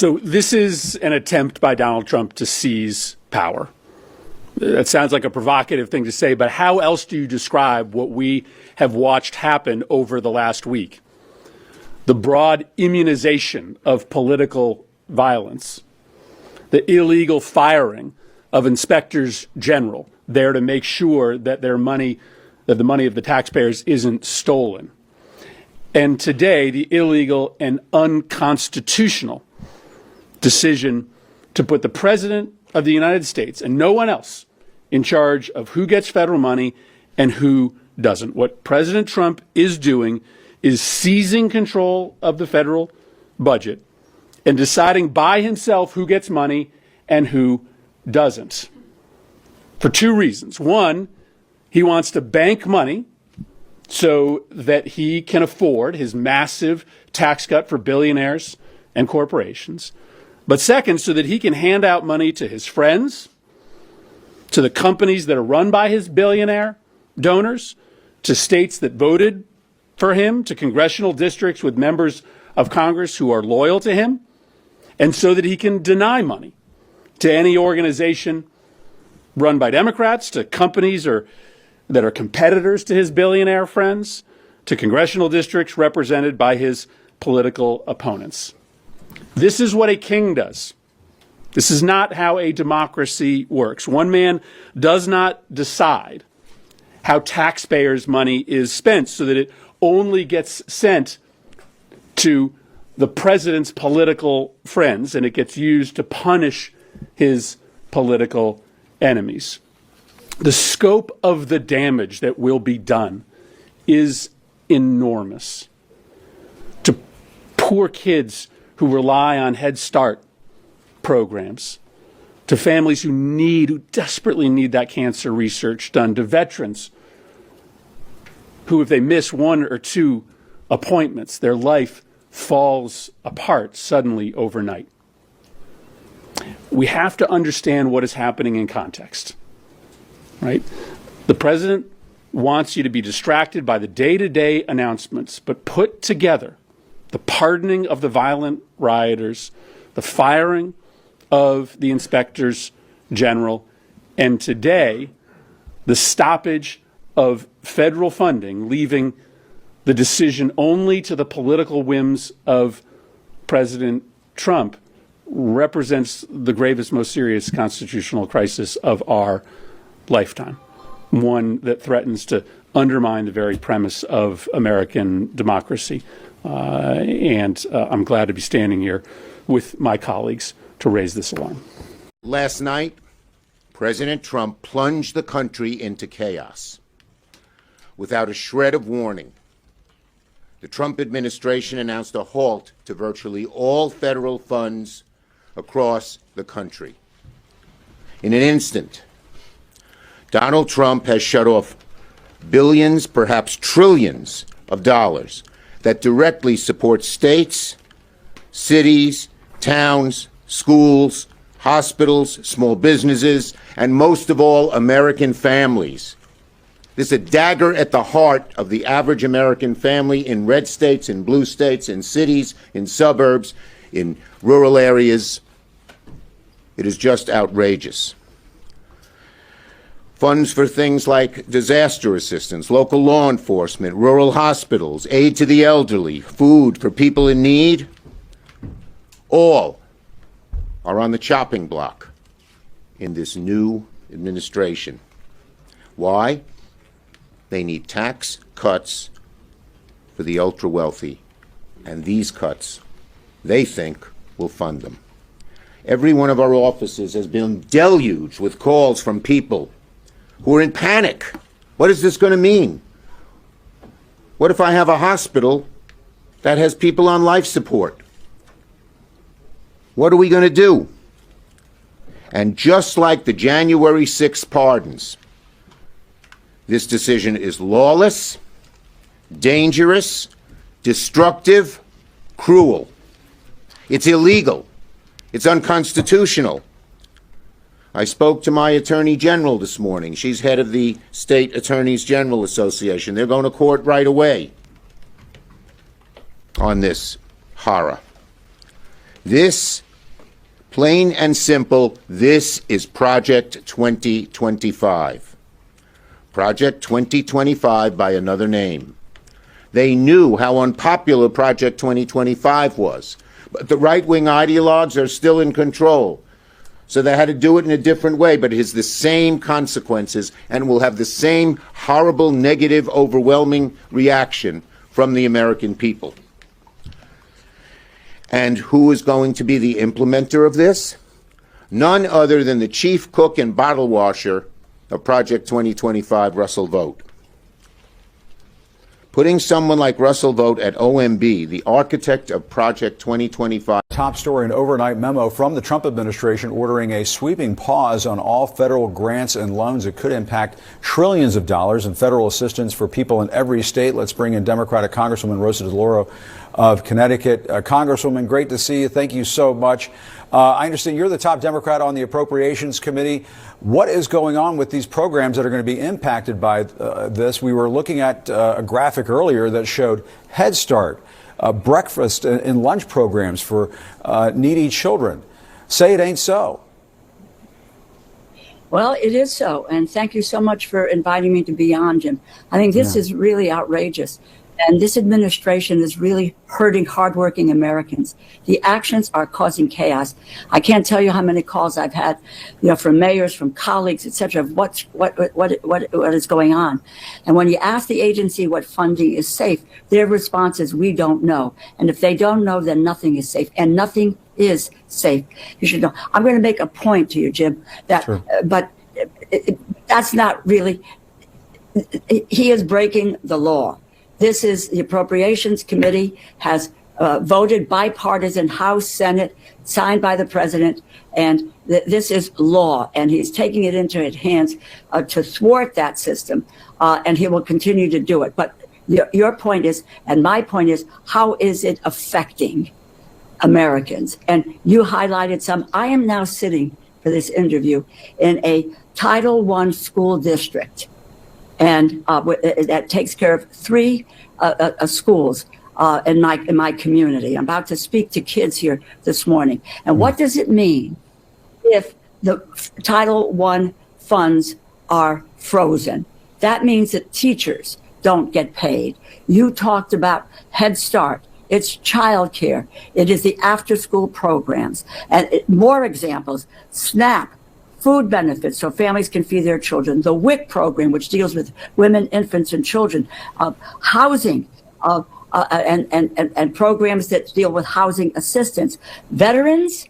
So this is an attempt by Donald Trump to seize power. That sounds like a provocative thing to say, but how else do you describe what we have watched happen over the last week? The broad immunization of political violence, the illegal firing of inspectors general there to make sure that the money of the taxpayers isn't stolen. And today, the illegal and unconstitutional decision to put the President of the United States and no one else in charge of who gets federal money and who doesn't. What President Trump is doing is seizing control of the federal budget and deciding by himself who gets money and who doesn't. For two reasons. One, he wants to bank money so that he can afford his massive tax cut for billionaires and corporations. But second, so that he can hand out money to his friends, to the companies that are run by his billionaire donors, to states that voted for him, to congressional districts with members of Congress who are loyal to him, and so that he can deny money to any organization run by Democrats, to companies that are competitors to his billionaire friends, to congressional districts represented by his political opponents. This is what a king does. This is not how a democracy works. One man does not decide how taxpayers' money is spent so that it only gets sent to the president's political friends and it gets used to punish his political enemies. The scope of the damage that will be done is enormous. To poor kids who rely on Head Start programs, to families who desperately need that cancer research done, to veterans who, if they miss one or two appointments, their life falls apart suddenly overnight. We have to understand what is happening in context, right? The president wants you to be distracted by the day-to-day announcements, but put together the pardoning of the violent rioters, the firing of the inspectors general, and today, the stoppage of federal funding, leaving the decision only to the political whims of President Trump, represents the gravest, most serious constitutional crisis of our lifetime, one that threatens to undermine the very premise of American democracy. And I'm glad to be standing here with my colleagues to raise this alarm. Last night, President Trump plunged the country into chaos. Without a shred of warning, the Trump administration announced a halt to virtually all federal funds across the country. In an instant, Donald Trump has shut off billions, perhaps trillions of dollars that directly support states, cities, towns, schools, hospitals, small businesses, and most of all, American families. This is a dagger at the heart of the average American family in red states, in blue states, in cities, in suburbs, in rural areas. It is just outrageous. Funds for things like disaster assistance, local law enforcement, rural hospitals, aid to the elderly, food for people in need, all are on the chopping block in this new administration. Why? They need tax cuts for the ultra-wealthy, and these cuts, they think, will fund them. Every one of our offices has been deluged with calls from people who are in panic. What is this going to mean? What if I have a hospital that has people on life support? What are we going to do? And just like the January 6th pardons, this decision is lawless, dangerous, destructive, cruel. It's illegal. It's unconstitutional. I spoke to my Attorney General this morning. She's head of the State Attorneys General Association. They're going to court right away on this horror. This Plain and simple, this is Project 2025. Project 2025 by another name. They knew how unpopular Project 2025 was, but the right-wing ideologues are still in control. So they had to do it in a different way, but it has the same consequences and will have the same horrible, negative, overwhelming reaction from the American people. And who is going to be the implementer of this? None other than the chief cook and bottle washer of Project 2025, Russell Vought. Putting someone like Russell Vought at OMB, the architect of Project 2025. Top story, an overnight memo from the Trump administration ordering a sweeping pause on all federal grants and loans. It could impact trillions of dollars in federal assistance for people in every state. Let's bring in Democratic Congresswoman Rosa DeLauro of Connecticut. Congresswoman, great to see you. Thank you so much. I understand you're the top Democrat on the Appropriations Committee. What is going on with these programs that are going to be impacted by this? We were looking at a graphic earlier that showed Head Start, breakfast and lunch programs for needy children. Say it ain't so. Well, it is so. And thank you so much for inviting me to be on, Jim. I think this is really outrageous. And this administration is really hurting hardworking Americans. The actions are causing chaos. I can't tell you how many calls I've had, from mayors, from colleagues, et cetera, of what is going on. And when you ask the agency what funding is safe, their response is, we don't know. And if they don't know, then nothing is safe. And nothing is safe. You should know. I'm going to make a point to you, Jim, that, sure. But that's not really, he is breaking the law. This is the Appropriations Committee has voted bipartisan House, Senate, signed by the president, and this is law, and he's taking it into his hands to thwart that system, and he will continue to do it. But your point is, and my point is, how is it affecting Americans? And you highlighted some. I am now sitting for this interview in a Title I school district, and that takes care of 3 schools in my community. I'm about to speak to kids here this morning. And what does it mean if the Title I funds are frozen? That means that teachers don't get paid. You talked about Head Start. It's childcare. It is the after-school programs. And more examples, SNAP, food benefits so families can feed their children, the WIC program, which deals with women, infants, and children, housing, and programs that deal with housing assistance, veterans,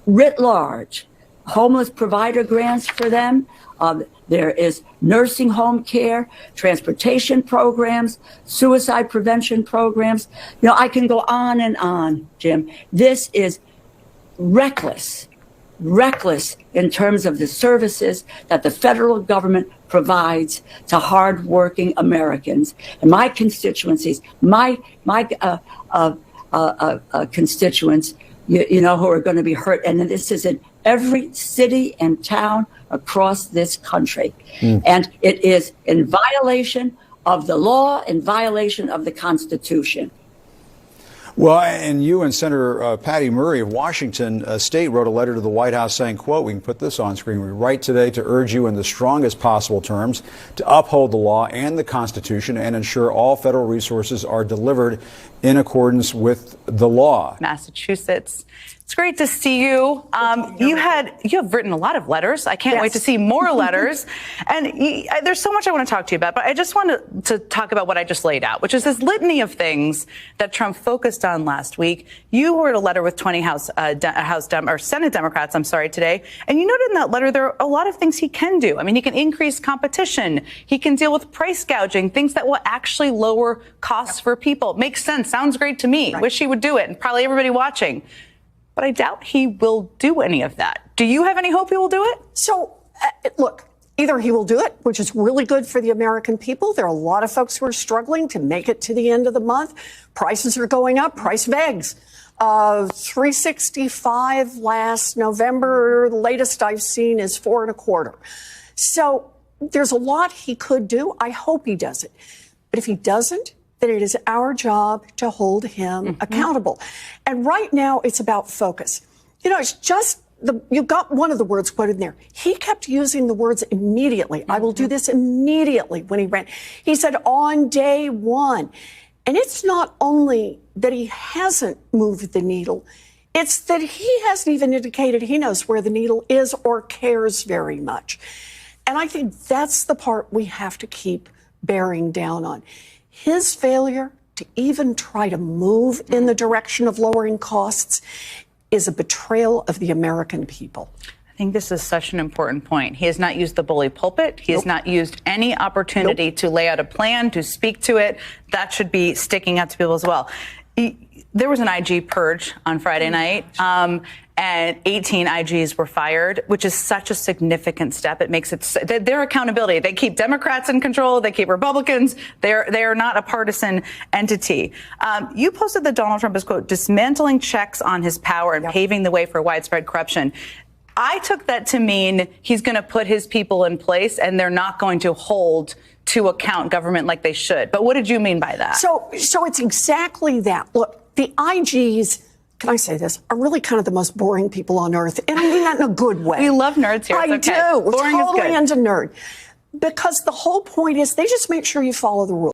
writ large, homeless provider grants for them. There is nursing home care, transportation programs, suicide prevention programs. I can go on and on, Jim. This is reckless in terms of the services that the federal government provides to hardworking Americans. And my constituencies, my constituents, who are going to be hurt. And this is in every city and town across this country. And it is in violation of the law, in violation of the Constitution. Well, and you and Senator Patty Murray of Washington State wrote a letter to the White House saying, quote, we can put this on screen, we write today to urge you in the strongest possible terms to uphold the law and the Constitution and ensure all federal resources are delivered in accordance with the law. Massachusetts. It's great to see you. You have written a lot of letters. I can't wait to see more letters. And there's so much I want to talk to you about, but I just wanted to talk about what I just laid out, which is this litany of things that Trump focused on last week. You wrote a letter with 20 Senate Democrats, today. And you noted in that letter there are a lot of things he can do. I mean, he can increase competition. He can deal with price gouging, things that will actually lower costs for people. Makes sense. Sounds great to me. Right. Wish he would do it, and probably everybody watching. But I doubt he will do any of that. Do you have any hope he will do it? So, look, either he will do it, which is really good for the American people. There are a lot of folks who are struggling to make it to the end of the month. Prices are going up. Price of eggs. $3.65 last November. The latest I've seen is $4.25. So there's a lot he could do. I hope he does it. But if he doesn't, then it is our job to hold him accountable. And right now, it's about focus. It's just you got one of the words quoted in there. He kept using the words immediately. I will do this immediately when he ran. He said on day one. And it's not only that he hasn't moved the needle, it's that he hasn't even indicated he knows where the needle is or cares very much. And I think that's the part we have to keep bearing down on. His failure to even try to move in the direction of lowering costs is a betrayal of the American people. I think this is such an important point. He has not used the bully pulpit. He has not used any opportunity to lay out a plan, to speak to it. That should be sticking out to people as well. There was an IG purge on Friday night, and 18 IGs were fired, which is such a significant step. It makes it their accountability. They keep Democrats in control. They keep Republicans. They are not a partisan entity. You posted that Donald Trump is, quote, dismantling checks on his power and paving the way for widespread corruption. I took that to mean he's going to put his people in place and they're not going to hold to account government like they should. But what did you mean by that? So it's exactly that. Look, the IGs, can I say this, are really kind of the most boring people on earth. And I mean that in a good way. We love nerds here. I do. Boring totally is good. into nerd. Because the whole point is they just make sure you follow the rules.